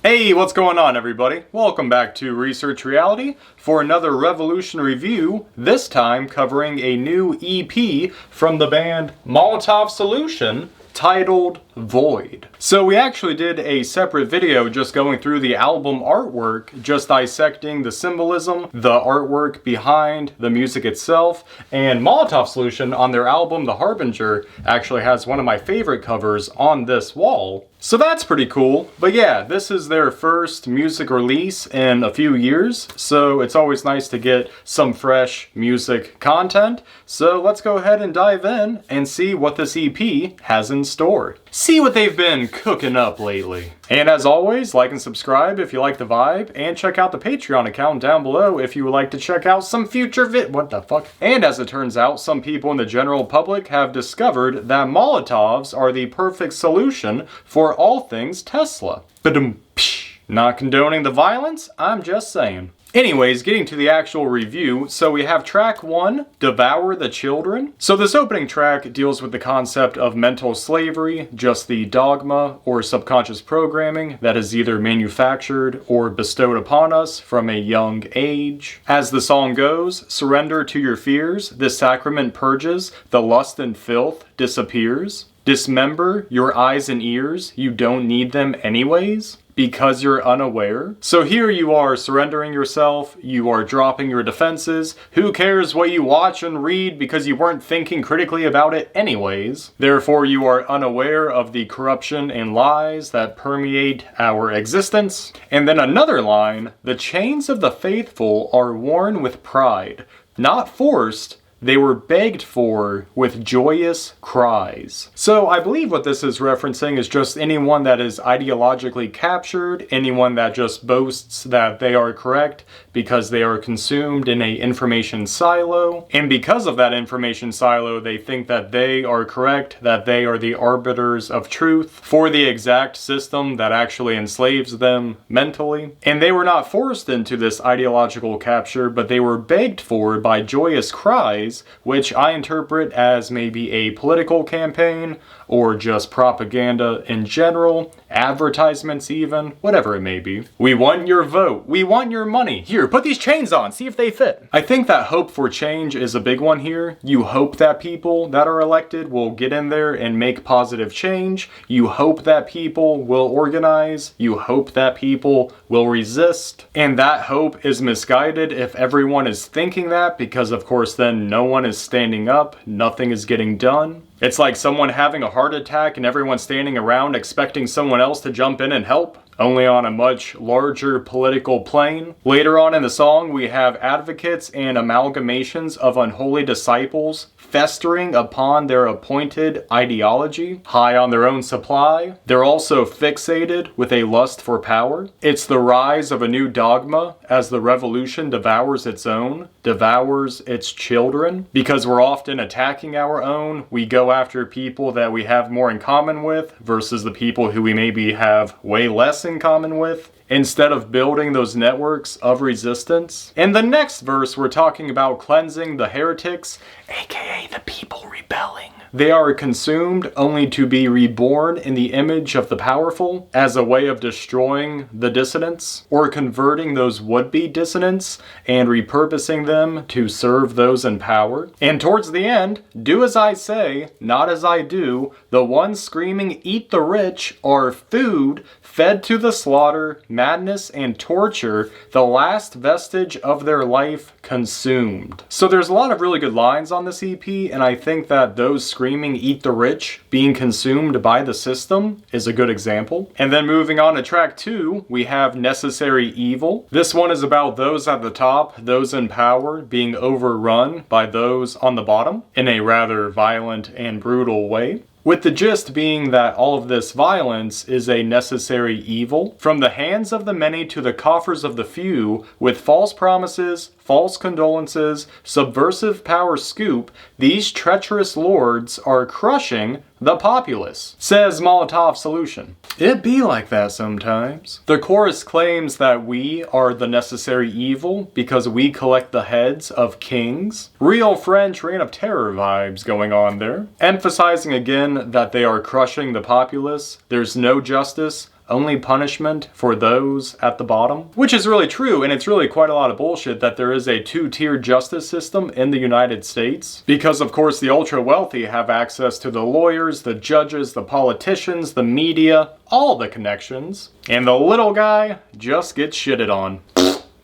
Hey, what's going on everybody? Welcome back to Research Reality for another Revolution review, this time covering a new EP from the band Molotov Solution titled Void. So we actually did a separate video just going through the album artwork, just dissecting the symbolism, the artwork behind the music itself, and Molotov Solution on their album The Harbinger actually has one of my favorite covers on this wall. So that's pretty cool. But yeah, this is their first music release in a few years, so it's always nice to get some fresh music content. So let's go ahead and dive in and see what this EP has in store. See what they've been cooking up lately. And as always, like and subscribe if you like the vibe, and check out the Patreon account down below if you would like to check out some future what the fuck? And as it turns out, some people in the general public have discovered that Molotovs are the perfect solution for all things Tesla. Ba-dum, psh. Not condoning the violence, I'm just saying. Anyways, getting to the actual review, so we have track 1, Devour the Children. So this opening track deals with the concept of mental slavery, just the dogma or subconscious programming that is either manufactured or bestowed upon us from a young age. As the song goes, surrender to your fears, this sacrament purges, the lust and filth disappears. Dismember your eyes and ears, you don't need them anyways. Because you're unaware. So here you are surrendering yourself, you are dropping your defenses, who cares what you watch and read because you weren't thinking critically about it anyways. Therefore you are unaware of the corruption and lies that permeate our existence. And then another line, the chains of the faithful are worn with pride, not forced, they were begged for with joyous cries. So I believe what this is referencing is just anyone that is ideologically captured, anyone that just boasts that they are correct because they are consumed in an information silo. And because of that information silo, they think that they are correct, that they are the arbiters of truth for the exact system that actually enslaves them mentally. And they were not forced into this ideological capture, but they were begged for by joyous cries, which I interpret as maybe a political campaign or just propaganda in general, advertisements even, whatever it may be. We want your vote. We want your money. Here, put these chains on, see if they fit. I think that hope for change is a big one here. You hope that people that are elected will get in there and make positive change. You hope that people will organize. You hope that people will resist. And that hope is misguided if everyone is thinking that, because of course then no one is standing up, nothing is getting done. It's like someone having a heart attack and everyone standing around expecting someone else to jump in and help, only on a much larger political plane. Later on in the song, we have advocates and amalgamations of unholy disciples festering upon their appointed ideology, high on their own supply. They're also fixated with a lust for power. It's the rise of a new dogma as the revolution devours its own, devours its children. Because we're often attacking our own, we go after people that we have more in common with versus the people who we maybe have way less in common with, instead of building those networks of resistance. In the next verse, we're talking about cleansing the heretics, aka the people rebelling. They are consumed only to be reborn in the image of the powerful as a way of destroying the dissidents or converting those would-be dissidents and repurposing them to serve those in power. And towards the end, do as I say, not as I do. The ones screaming eat the rich are food fed to the slaughter, madness, and torture, the last vestige of their life consumed. So there's a lot of really good lines on this EP, and I think that those screaming eat the rich being consumed by the system is a good example. And then moving on to track 2, we have Necessary Evil. This one is about those at the top, those in power, being overrun by those on the bottom in a rather violent and brutal way. With the gist being that all of this violence is a necessary evil, from the hands of the many to the coffers of the few, with false promises, false condolences, subversive power scoop, these treacherous lords are crushing the populace, says Molotov Solution. It be like that sometimes. The chorus claims that we are the necessary evil because we collect the heads of kings. Real French reign of terror vibes going on there. Emphasizing again that they are crushing the populace. There's no justice only punishment for those at the bottom? Which is really true, and it's really quite a lot of bullshit that there is a two-tier justice system in the United States. Because of course the ultra-wealthy have access to the lawyers, the judges, the politicians, the media, all the connections. And the little guy just gets shitted on.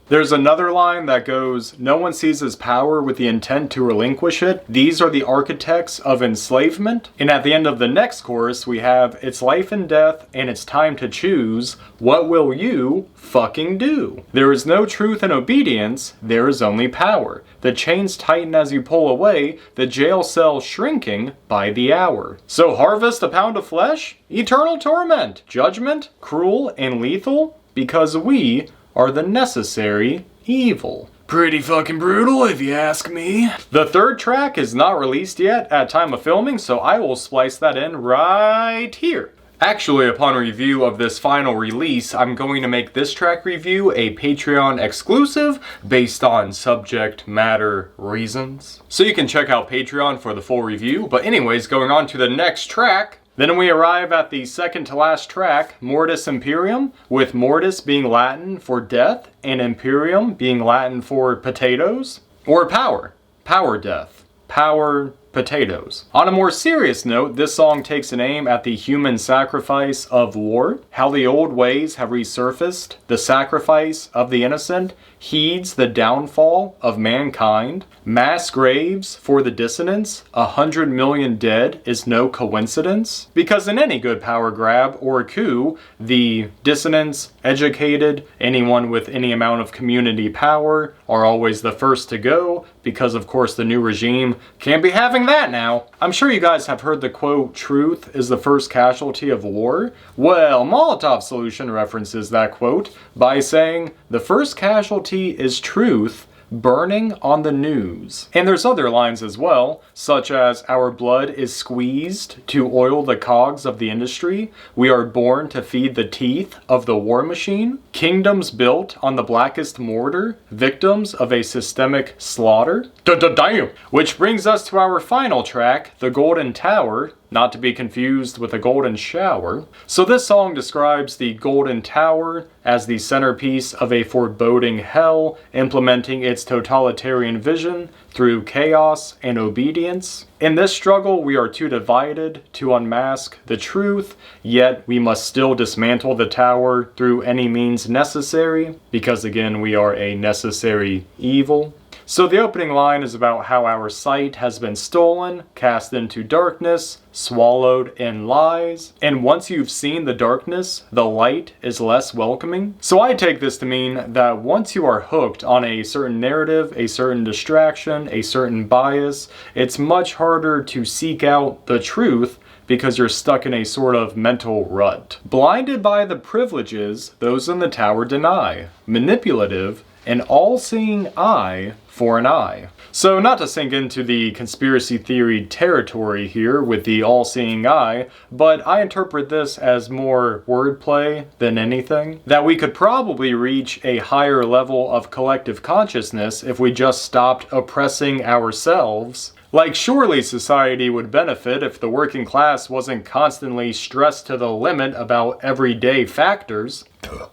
There's another line that goes, no one seizes power with the intent to relinquish it. These are the architects of enslavement. And at the end of the next chorus, we have, it's life and death, and it's time to choose. What will you fucking do? There is no truth in obedience. There is only power. The chains tighten as you pull away, the jail cell shrinking by the hour. So harvest a pound of flesh? Eternal torment, judgment, cruel and lethal, because we are the necessary evil. Pretty fucking brutal if you ask me. The third track is not released yet at time of filming, so I will splice that in right here. Actually, upon review of this final release, I'm going to make this track review a Patreon exclusive based on subject matter reasons. So you can check out Patreon for the full review, but anyways, going on to the next track. Then we arrive at the second to last track, Mortis Imperium, with mortis being Latin for death and imperium being Latin for potatoes, or power, power death, power potatoes. On a more serious note, this song takes an aim at the human sacrifice of war, how the old ways have resurfaced, the sacrifice of the innocent heeds the downfall of mankind, mass graves for the dissonance, 100 million dead is no coincidence. Because in any good power grab or coup, the dissonance, educated, anyone with any amount of community power are always the first to go, because of course the new regime can't be having that now. I'm sure you guys have heard the quote, truth is the first casualty of war. Well, Molotov Solution references that quote by saying, the first casualty is truth burning on the news. And there's other lines as well, such as our blood is squeezed to oil the cogs of the industry. We are born to feed the teeth of the war machine. Kingdoms built on the blackest mortar, victims of a systemic slaughter. Damn! Which brings us to our final track, The Golden Tower, not to be confused with a golden shower. So this song describes the Golden Tower as the centerpiece of a foreboding hell, implementing its totalitarian vision through chaos and obedience. In this struggle, we are too divided to unmask the truth, yet we must still dismantle the tower through any means necessary, because again, we are a necessary evil. So the opening line is about how our sight has been stolen, cast into darkness, swallowed in lies. And once you've seen the darkness, the light is less welcoming. So I take this to mean that once you are hooked on a certain narrative, a certain distraction, a certain bias, it's much harder to seek out the truth because you're stuck in a sort of mental rut. Blinded by the privileges those in the tower deny. Manipulative, an all-seeing eye for an eye. So not to sink into the conspiracy theory territory here with the all-seeing eye, but I interpret this as more wordplay than anything. That we could probably reach a higher level of collective consciousness if we just stopped oppressing ourselves. Like, surely society would benefit if the working class wasn't constantly stressed to the limit about everyday factors.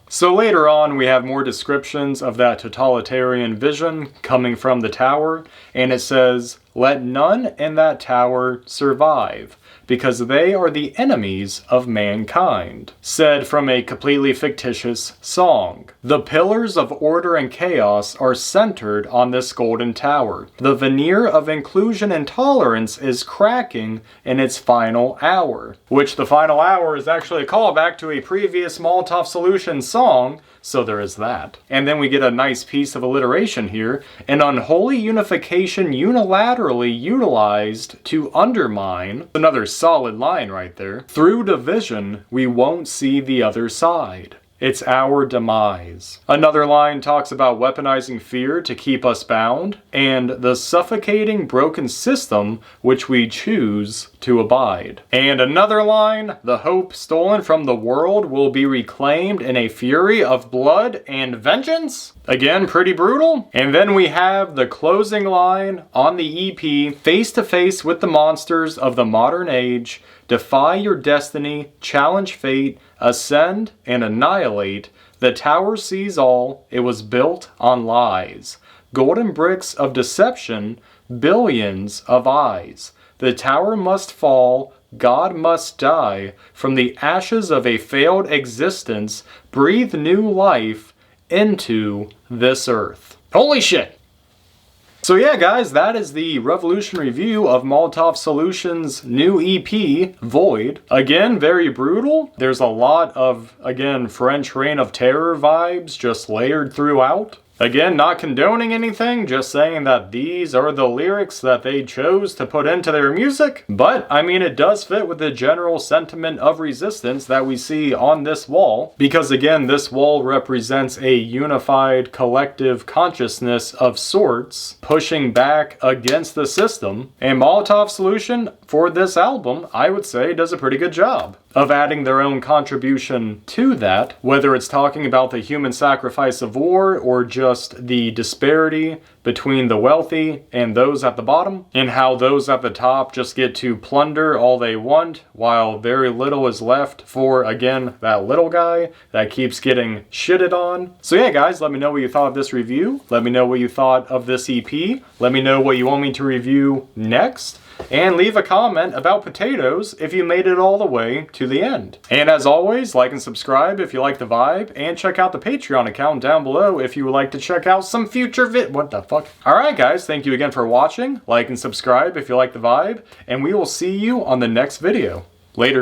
So later on, we have more descriptions of that totalitarian vision coming from the tower, and it says, let none in that tower survive, because they are the enemies of mankind. Said from a completely fictitious song. The pillars of order and chaos are centered on this golden tower. The veneer of inclusion and tolerance is cracking in its final hour. Which the final hour is actually a callback to a previous Molotov Solution song, so there is that. And then we get a nice piece of alliteration here. An unholy unification unilaterally utilized to undermine, another solid line right there. Through division, we won't see the other side. It's our demise. Another line talks about weaponizing fear to keep us bound, and the suffocating broken system which we choose to abide. And another line, the hope stolen from the world will be reclaimed in a fury of blood and vengeance. Again, pretty brutal. And then we have the closing line on the EP, face to face with the monsters of the modern age, defy your destiny, challenge fate, ascend and annihilate. The tower sees all, it was built on lies. Golden bricks of deception, billions of eyes. The tower must fall, God must die. From the ashes of a failed existence, breathe new life into this earth. Holy shit! So yeah, guys, that is the Revolution review of Molotov Solution's new EP, Void. Again, very brutal. There's a lot of, again, French Reign of Terror vibes just layered throughout. Again, not condoning anything, just saying that these are the lyrics that they chose to put into their music. But, I mean, it does fit with the general sentiment of resistance that we see on this wall. Because again, this wall represents a unified collective consciousness of sorts, pushing back against the system. And Molotov Solution, for this album, I would say does a pretty good job of adding their own contribution to that, whether it's talking about the human sacrifice of war or just the disparity between the wealthy and those at the bottom, and how those at the top just get to plunder all they want while very little is left for, again, that little guy that keeps getting shitted on. So yeah, guys, let me know what you thought of this review. Let me know what you thought of this EP. Let me know what you want me to review next. And leave a comment about potatoes if you made it all the way to the end. And as always, like and subscribe if you like the vibe, and check out the Patreon account down below if you would like to check out some future what the fuck? Alright guys, thank you again for watching. Like and subscribe if you like the vibe, and we will see you on the next video. Later.